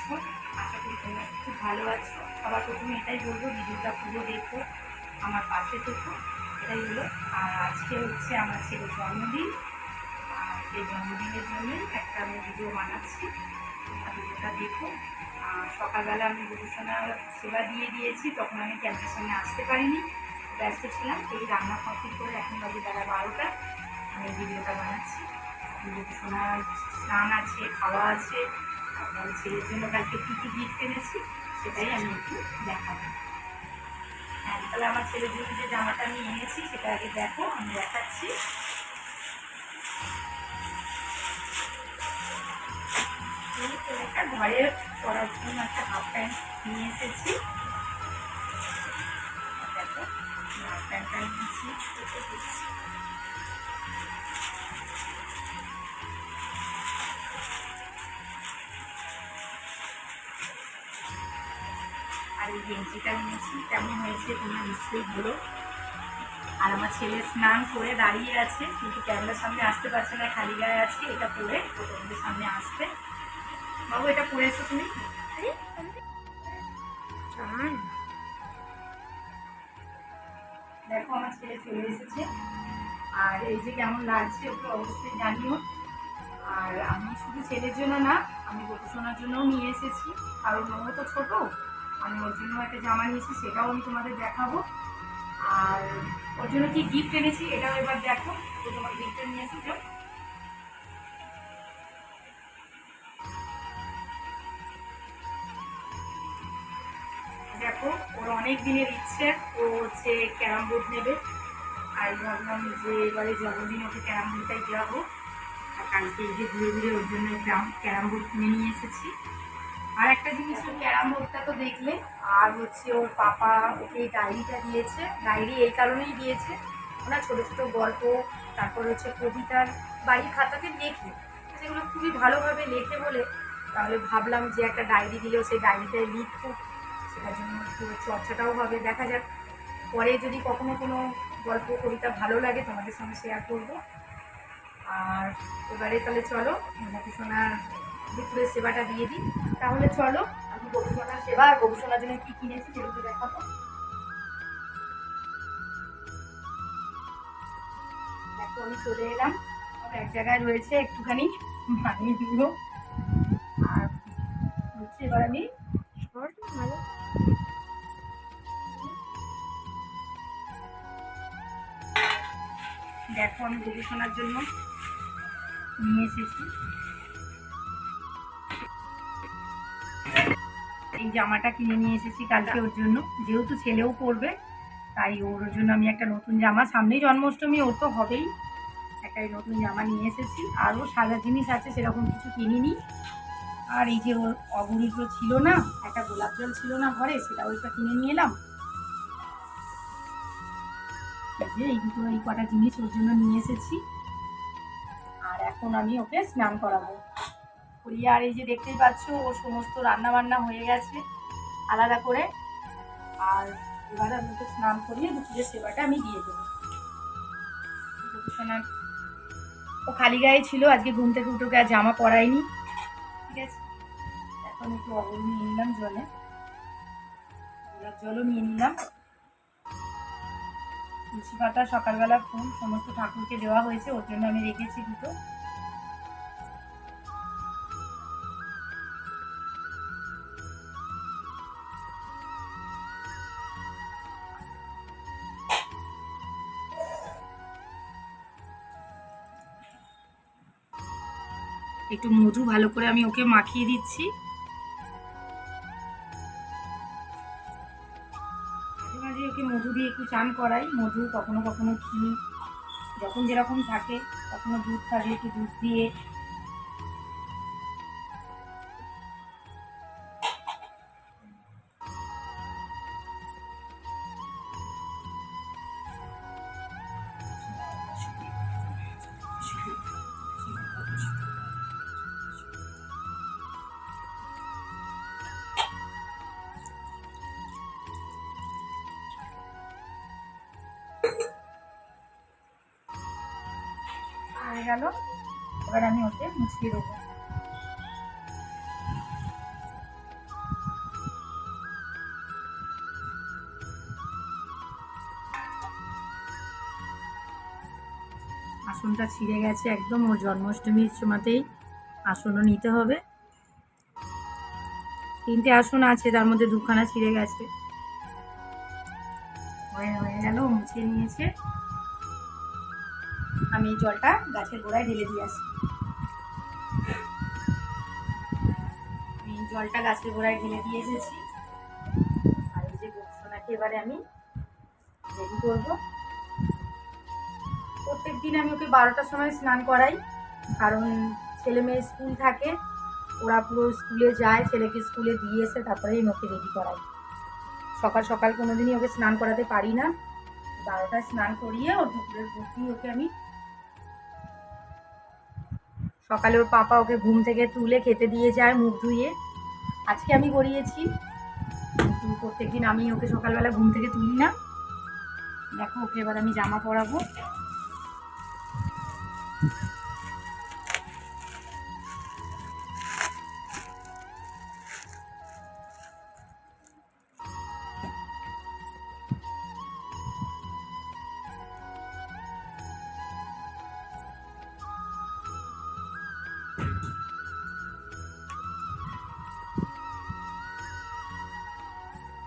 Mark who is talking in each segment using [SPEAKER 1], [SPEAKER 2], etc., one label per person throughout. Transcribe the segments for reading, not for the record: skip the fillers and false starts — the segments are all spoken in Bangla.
[SPEAKER 1] আছো? আশা করি তোমরা খুব ভালো আছো। সবার প্রথমে এটাই বলবো, ভিডিওটা পুরো দেখো, আমার পাশে থেকো, এটাই হলো। আর আজকে হচ্ছে আমার ছেলের জন্মদিন, আর সেই জন্মদিনের জন্যই একটা আমি ভিডিও বানাচ্ছি, আর ভিডিওটা দেখো। সকালবেলা আমি গবেষণার সেবা দিয়ে দিয়েছি, তখন আমি ক্যামেরার সামনে আসতে পারিনি, ব্যস্ত ছিলাম। এই রান্না কমপ্লিট করে এখন বাজে বেলা 12টা, আমি ভিডিওটা বানাচ্ছি। গবেষণার স্নান আছে, খাওয়া আছে, আপনার ছেলের জন্য কালকে কী কী গিফট এনেছি সেটাই আমি একটু দেখাবো। হ্যাঁ, তাহলে আমার ছেলের জন্য যে জামাটা আমি এনেছি সেটা আগে দেখো, আমি দেখাচ্ছি। একটা ঘরে পরার জন্য একটা হাফ প্যান্ট নিয়ে এসেছি, দেখো হাফ প্যান্টটা নিয়েছি। আর এই গেঞ্জিটা নিয়েছি, কেমন হয়েছে তোমরা নিশ্চয়ই বলো। আর আমার ছেলে স্নান করে দাঁড়িয়ে আছে, কিন্তু ক্যামেরার সামনে আসতে পারছে না, খালি গায়ে আছে। এটা পরে ও তোমাদের সামনে আসবে। বাবু, এটা পরেছো তুমি? দেখো আমার ছেলে চলে এসেছে, আর এই যে কেমন লাগছে ওকে অবশ্যই জানিও। আর আমি শুধু ছেলের জন্য না, আমি গবেষণার জন্যও নিয়ে এসেছি, কারণ ও তো ছোট, আমি ওর জন্য একটা জামা নিয়েছি, সেটাও আমি তোমাদের দেখাবো। আর ওর জন্য কি গিফট এনেছি এটাও এবার দেখো, তো তোমার গিফটটা নিয়ে এসেছো। দেখো, ওর অনেক দিনের ইচ্ছে, ও হচ্ছে ক্যারাম বোর্ড নেবে। আর ভাবলাম যে এবারে জন্মদিন ওকে ক্যারাম বোর্ডটাই দেওয়া হোক। আর কালকে এই যে ঘুরে ঘুরে ওর জন্য ক্যারাম বোর্ড কিনে নিয়ে এসেছি। আর একটা জিনিস, ওর ক্যারাম বোর্ডটা তো দেখলে। আর হচ্ছে ওর পাপা ওকে এই ডায়েরিটা দিয়েছে। ডায়েরি এই কারণেই দিয়েছে, ওরা ছোটো ছোটো গল্প, তারপর হচ্ছে কবিতার বাড়ির খাতাতে লেখে, সেগুলো খুবই ভালোভাবে লেখে বলে তাহলে ভাবলাম যে একটা ডায়েরি দিলেও সেই ডায়েরিটায় লিখুক, সেটার জন্য একটু চর্চাটাও হবে। দেখা যাক পরে যদি কখনো কোনো গল্প কবিতা ভালো লাগে তোমাদের সঙ্গে শেয়ার করবো। আর এবারে তাহলে চলো গবেষণার দুপুরের সেবাটা দিয়ে দিই। তাহলে চলো আমি গবেষণার সেবা আর গবেষণার জন্য কি কিনেছি সেগুলো দেখাবো। দেখো আমি চলে এলাম, এক জায়গায় রয়েছে একটুখানি মানিয়ে দিল। আর হচ্ছে এবার আমি ভালো দেখো আমি গবেষণার জন্য নিয়ে এসেছি এই জামাটা, কিনে নিয়ে এসেছি কালকে ওর জন্য, যেহেতু ছেলেও পরবে তাই ওর জন্য আমি একটা নতুন জামা, সামনেই জন্মাষ্টমী, ওর তো হবেই, একটা নতুন জামা নিয়ে এসেছি। আরও সাজার জিনিস আছে, সেরকম কিছু কিনিনি। আর এই যে ওর অগুরিগুলো ছিল না, একটা গোলাপ জল ছিল না ঘরে, সেটা ওইটা কিনে নিয়ে এলাম। এই যে এই দুটো এই কটা জিনিস ওর জন্য নিয়ে এসেছি। আর এখন আমি ওকে স্নান করাবো করিয়ে। আর এই যে দেখতেই পাচ্ছ ওর সমস্ত রান্না বান্না হয়ে গেছে আলাদা করে। আর এবার আমি ওকে স্নান করিয়ে দুপুরের সেবাটা আমি দিয়ে দেবো। ও খালি গায়ে ছিল, আজকে ঘুম থেকে উঠে আর জামা পরাইনি, ঠিক আছে। এখন একটু অগল নিয়ে নিলাম জলে, গোলাপ জলও নিয়ে নিলাম। তুলসী পাতা, সকালবেলা ফুল সমস্ত ঠাকুরকে দেওয়া হয়েছে, ওর জন্য আমি রেখেছি দুটো। একটু মধু ভালো করে আমি ওকে মাখিয়ে দিচ্ছি। মাঝে মাঝে ওকে মধু দিয়ে একটু চান করাই, মধু কখনো কখনো ঘি, যখন যেরকম থাকে, কখনো দুধ থাকলে একটু দুধ দিয়ে। হয়ে গেল, এবার আমি ওকে মুছিয়ে দেবো। আসনটা ছিঁড়ে গেছে একদম, ওর জন্মাষ্টমীর সময়তেই আসনও নিতে হবে। 3টে আসন আছে, তার মধ্যে 2খানা ছিঁড়ে গেছে। হয়ে গেল, মুছে নিয়েছে। আমি জলটা গাছের গোড়ায় ঢেলে দিয়ে আসি। আমি জলটা গাছের গোড়ায় ঢেলে দিয়ে এসেছি। আর এই যে গোপসোনাকে এবারে আমি রেডি করবো। প্রত্যেক দিন আমি ওকে 12টার সময় স্নান করাই, কারণ ছেলে মেয়ের স্কুল থাকে, ওরা পুরো স্কুলে যায়, ছেলেকে স্কুলে দিয়ে এসে তারপরেই ওকে রেডি করাই। সকাল সকাল কোনোদিনই ওকে স্নান করাতে পারি না। 12টায় স্নান করিয়ে ওর দুপুরের ভর্তি ওকে আমি সকালে, ওর পাপা ওকে ঘুম থেকে তুলে খেতে দিয়ে যায় মুখ ধুইয়ে। আজকে আমি করিয়েছি, কিন্তু প্রত্যেকদিন আমি ওকে সকালবেলা ঘুম থেকে তুলি না। দেখো, ওকে এবার আমি জামা পরাবো।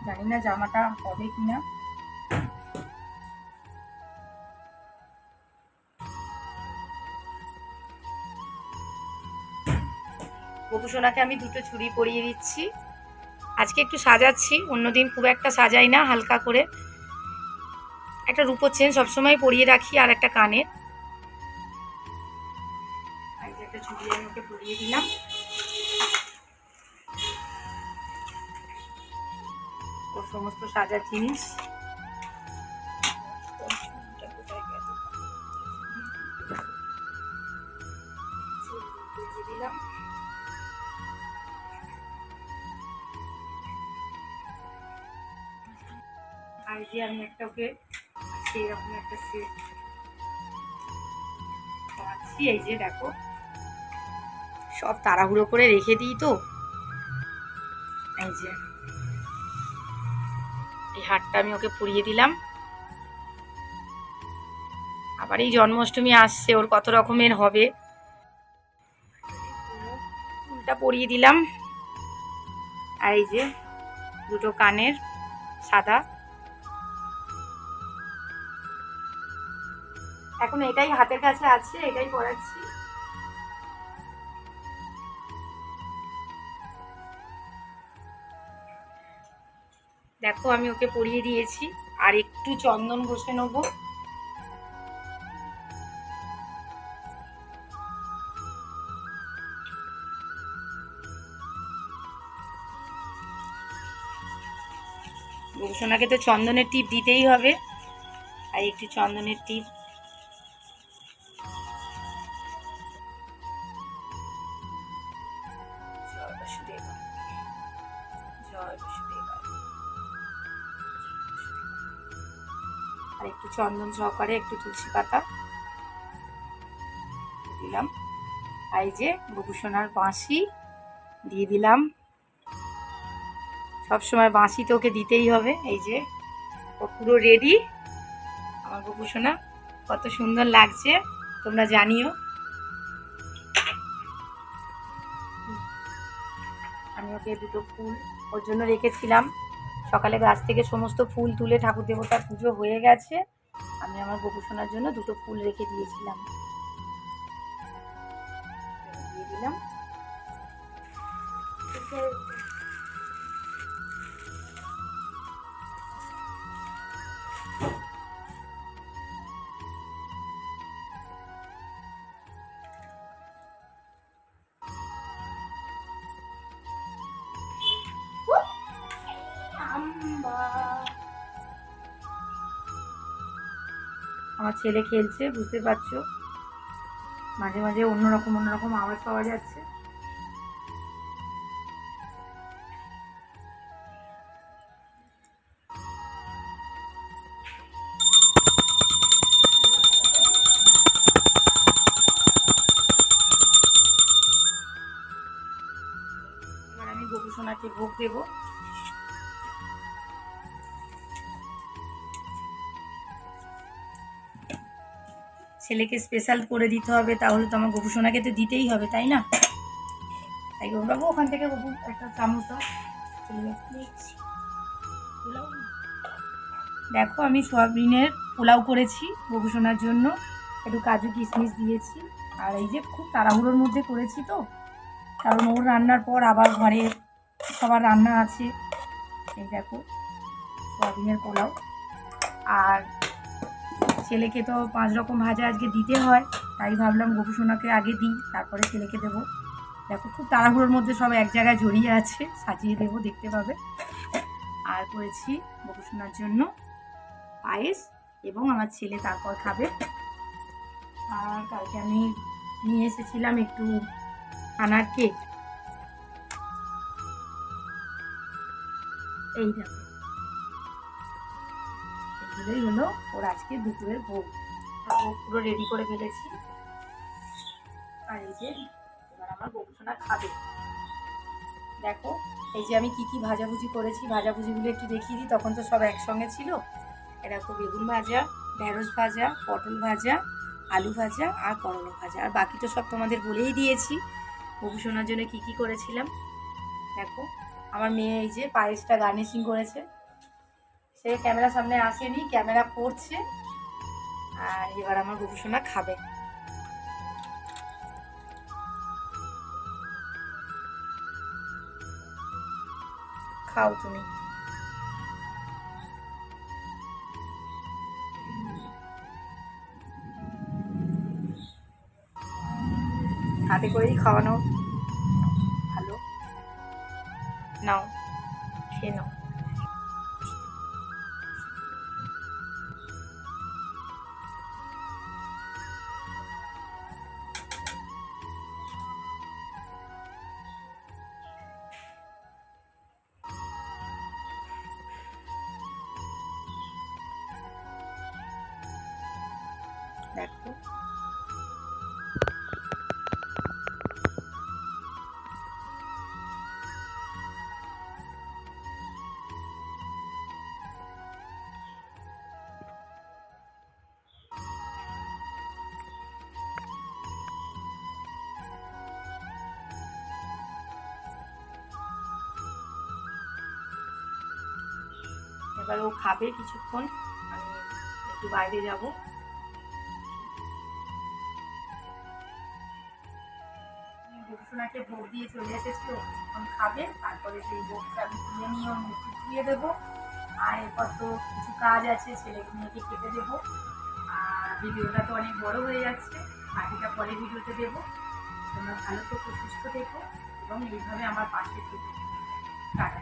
[SPEAKER 1] জানি না জামাটা হবে কিনা। গোপুসোনাকে আমি 2টো চুড়ি পরিয়ে দিচ্ছি। আজকে একটু সাজাচ্ছি, অন্যদিন খুব একটা সাজাই না, হালকা করে একটা রূপোর চেন সবসময় পরিয়ে রাখি, আর একটা কানের। একটা চুড়ি আমি ওকে পরিয়ে দিলাম। ওর সমস্ত সাজার জিনিস দিলাম। আর যে আমি একটা ওকে সেইরকম একটা সেট পাচ্ছি। এই যে দেখো, সব তাড়াহুড়ো করে রেখে দিই তো। এই যে এই হারটা আমি ওকে পরিয়ে দিলাম। আবার এই জন্মাষ্টমী আসছে, ওর কত রকমের হবে। ফুলটা পরিয়ে দিলাম। আর এই যে 2টো কানের সাদা। এখন এটাই হাতের কাছে আছে, এটাই পরাচ্ছি। দেখো, আমি ওকে পরিয়ে দিয়েছি। আর একটু চন্দন ঘষে নেবো। গোপুসোনাকে তো চন্দনের টিপ দিতেই হবে, আর একটু চন্দনের টিপ আর একটু চন্দন সহকারে একটু তুলসী পাতা দিলাম। আর এই যে গোপুসোনার বাঁশি দিয়ে দিলাম। সবসময় বাঁশি তো ওকে দিতেই হবে। এই যে ও পুরো রেডি। আমার গোপুসোনা কত সুন্দর লাগছে তোমরা জানিও। আমি ওকে 2টো ফুল ওর জন্য রেখেছিলাম। সকালে গাছ থেকে সমস্ত ফুল তুলে ঠাকুর দেবতার পুজো হয়ে গেছে, আমি আমার গোপুসোনার জন্য 2টো ফুল রেখে দিয়েছিলাম। দিয়ে দিলাম। আমার ছেলে খেলছে, বুঝতে পারছো, মাঝে মাঝে অন্যরকম আওয়াজ পাওয়া যাচ্ছে। এবার আমি গোপুসোনাকে ভোগ দেবো। ছেলেকে স্পেশাল করে দিতে হবে, তাহলে তো আমার গবুসোনাকে তো দিতেই হবে, তাই না? তাই বাবু ওখান থেকে বাবু একটা চামচ দাও। দেখো আমি সয়াবিনের পোলাও করেছি গবুসোনার জন্য, একটু কাজু কিশমিশ দিয়েছি। আর এই যে খুব তাড়াহুড়োর মধ্যে করেছি তো, কারণ ওর রান্নার পর আবার ঘরে সবার রান্না আছে। এই দেখো সয়াবিনের পোলাও। আর ছেলেকে তো 5 রকম ভাজা আজকে দিতে হয়, তাই ভাবলাম গবুসোনাকে আগে দিই, তারপরে ছেলেকে দেবো। দেখো খুব তাড়াহুড়োর মধ্যে সব এক জায়গায় জড়িয়ে আছে, সাজিয়ে দেবো, দেখতে পাবে। আর করেছি গবুসোনার জন্য পায়েস, এবং আমার ছেলে তারপর খাবে। আর কালকে আমি নিয়ে এসেছিলাম একটু আনার কেক। এই দেখো এগুলোই হলো ওর আজকে দুপুরের ভোগ। ও পুরো রেডি করে ফেলেছি। আর এই যে এবার আমার গবুসোনা খাবে। দেখো এই যে আমি কি কি ভাজাভুজি করেছি, ভাজাভুজিগুলো একটু দেখিয়ে দিই, তখন তো সব একসঙ্গে ছিল। এরকম বেগুন ভাজা, ঢেঁড়স ভাজা, পটল ভাজা, আলু ভাজা আর করলা ভাজা। আর বাকি তো সব তোমাদের বলেই দিয়েছি গবুসোনার জন্য কি কি করেছিলাম। দেখো আমার মেয়ে এই যে পায়েসটা গার্নিশিং করেছে। সে ক্যামেরার সামনে আসেনি, ক্যামেরা করছে। আর এবার আমার গবুসোনা খাবে। খাও তুমি। হাতে করেই খাওয়ানো ভালো। নাও খেয়ে নাও। দেখো এবার ও খাবে কিছুক্ষণ, আমি একটু বাইরে যাব। গবুসোনাকে ভোগ দিয়ে চলে এসেছি, ও কিছুক্ষণ খাবে, তারপরে সেই ভোগটা আমি তুলে নিয়ে ওর মুখে ধুয়ে দেবো। আর এরপর তো কিছু কাজ আছে, ছেলেকে মেয়েকে খেতে দেবো। আর ভিডিওটা তো অনেক বড় হয়ে যাচ্ছে, বাকিটা পরে ভিডিওতে দেবো। তোমরা ভালো থেকো, সুস্থ থেকো, এবং এইভাবে আমার পাশে থেকো। টাটা।